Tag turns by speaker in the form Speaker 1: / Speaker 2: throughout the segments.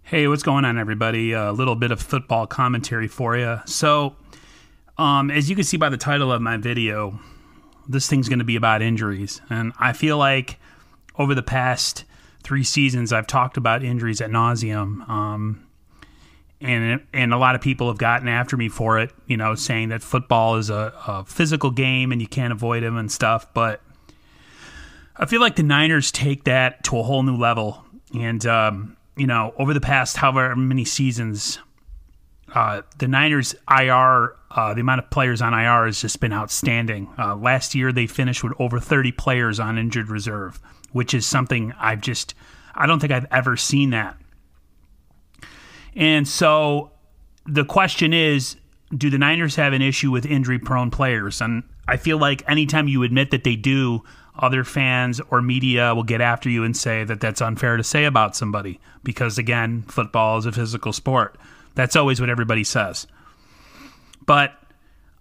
Speaker 1: Hey, what's going on, everybody? A little bit of football commentary for you. As you can see by the title of my video, this thing's going to be about injuries. And I feel like over the past 3 seasons, I've talked about injuries ad nauseum. And a lot of people have gotten after me for it, saying that football is a physical game and you can't avoid them and stuff. But I feel like the Niners take that to a whole new level. And, over the past however many seasons, the Niners IR, the amount of players on IR has just been outstanding. Last year, they finished with over 30 players on injured reserve, which is something I don't think I've ever seen that. And so the question is, do the Niners have an issue with injury-prone players? And I feel like anytime you admit that they do, other fans or media will get after you and say that that's unfair to say about somebody because, again, football is a physical sport. That's always what everybody says. But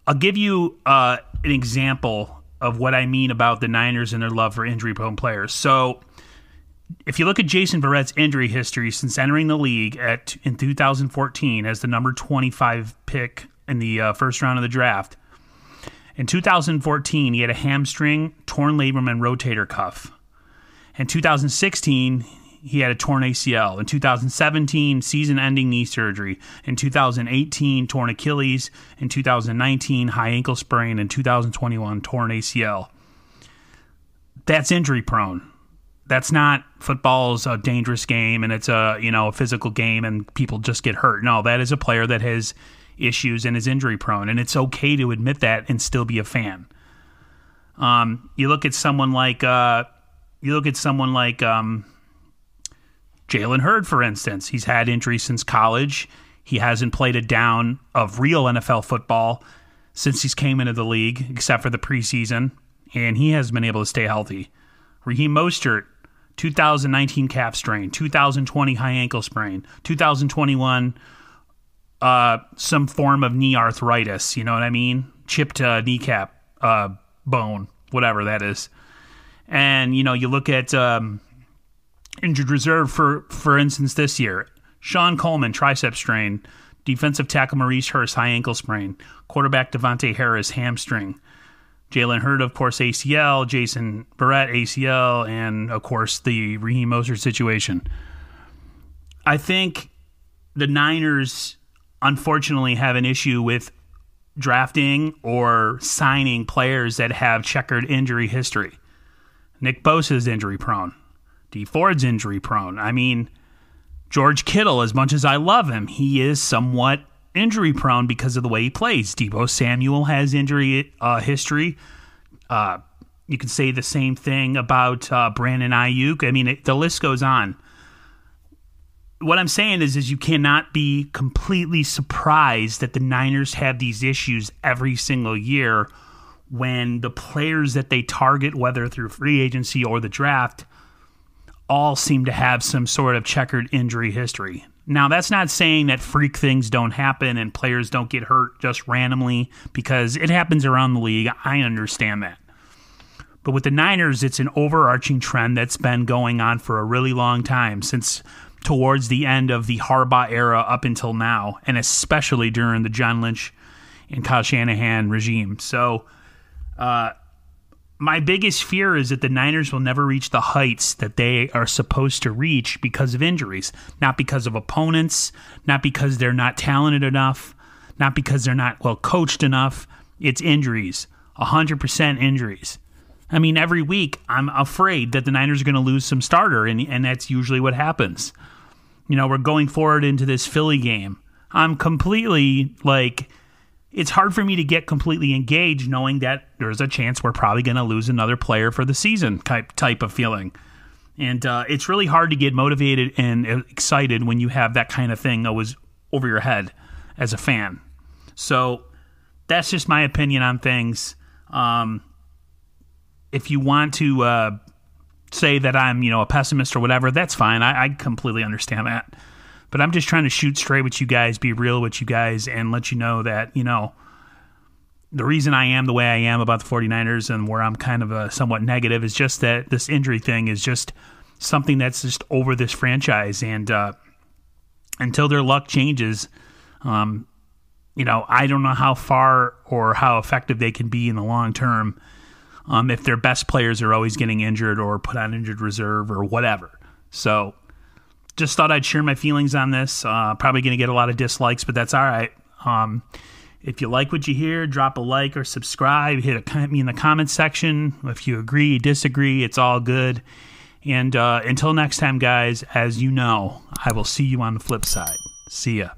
Speaker 1: I'll give you an example of what I mean about the Niners and their love for injury-prone players. So if you look at Jason Verrett's injury history since entering the league in 2014 as the number 25 pick in the first round of the draft, in 2014, he had a hamstring, torn labrum, and rotator cuff. In 2016, he had a torn ACL. In 2017, season-ending knee surgery. In 2018, torn Achilles. In 2019, high ankle sprain. In 2021, torn ACL. That's injury-prone. That's not football's a dangerous game and it's a physical game and people just get hurt. No, that is a player that has issues and is injury prone, and it's okay to admit that and still be a fan. You look at someone like Jalen Hurd, for instance. He's had injuries since college. He hasn't played a down of real NFL football since he's came into the league, except for the preseason, and he has been able to stay healthy. Raheem Mostert, 2019 calf strain, 2020 high ankle sprain, 2021 some form of knee arthritis, you know what I mean? Chipped kneecap bone, whatever that is. And, you look at injured reserve, for instance, this year. Sean Coleman, tricep strain. Defensive tackle Maurice Hurst, high ankle sprain. Quarterback Devontae Harris, hamstring. Jalen Hurd, of course, ACL. Jason Verrett, ACL. And, of course, the Raheem Mostert situation. I think the Niners unfortunately have an issue with drafting or signing players that have checkered injury history. Nick Bosa's injury prone. Dee Ford's injury prone. I mean, George Kittle, as much as I love him, he is somewhat injury prone because of the way he plays. Deebo Samuel has injury history. You could say the same thing about Brandon Ayuk. I mean, the list goes on. What I'm saying is you cannot be completely surprised that the Niners have these issues every single year when the players that they target, whether through free agency or the draft, all seem to have some sort of checkered injury history. Now, that's not saying that freak things don't happen and players don't get hurt just randomly, because it happens around the league. I understand that. But with the Niners, it's an overarching trend that's been going on for a really long time, since towards the end of the Harbaugh era up until now, and especially during the John Lynch and Kyle Shanahan regime. So my biggest fear is that the Niners will never reach the heights that they are supposed to reach because of injuries, not because of opponents, not because they're not talented enough, not because they're not well coached enough. It's injuries, 100% injuries. I mean, every week I'm afraid that the Niners are going to lose some starter, and that's usually what happens. We're going forward into this Philly game. I'm completely, it's hard for me to get completely engaged knowing that there's a chance we're probably going to lose another player for the season type of feeling. And it's really hard to get motivated and excited when you have that kind of thing always over your head as a fan. So that's just my opinion on things. If you want to say that I'm, a pessimist or whatever, that's fine. I completely understand that. But I'm just trying to shoot straight with you guys, be real with you guys, and let you know that, the reason I am the way I am about the 49ers and where I'm kind of somewhat negative is just that this injury thing is just something that's just over this franchise. And until their luck changes, I don't know how far or how effective they can be in the long term if their best players are always getting injured or put on injured reserve or whatever. So just thought I'd share my feelings on this. Probably going to get a lot of dislikes, but that's all right. If you like what you hear, drop a like or subscribe. Hit me in the comments section. If you agree, disagree, it's all good. And until next time, guys, as you know, I will see you on the flip side. See ya.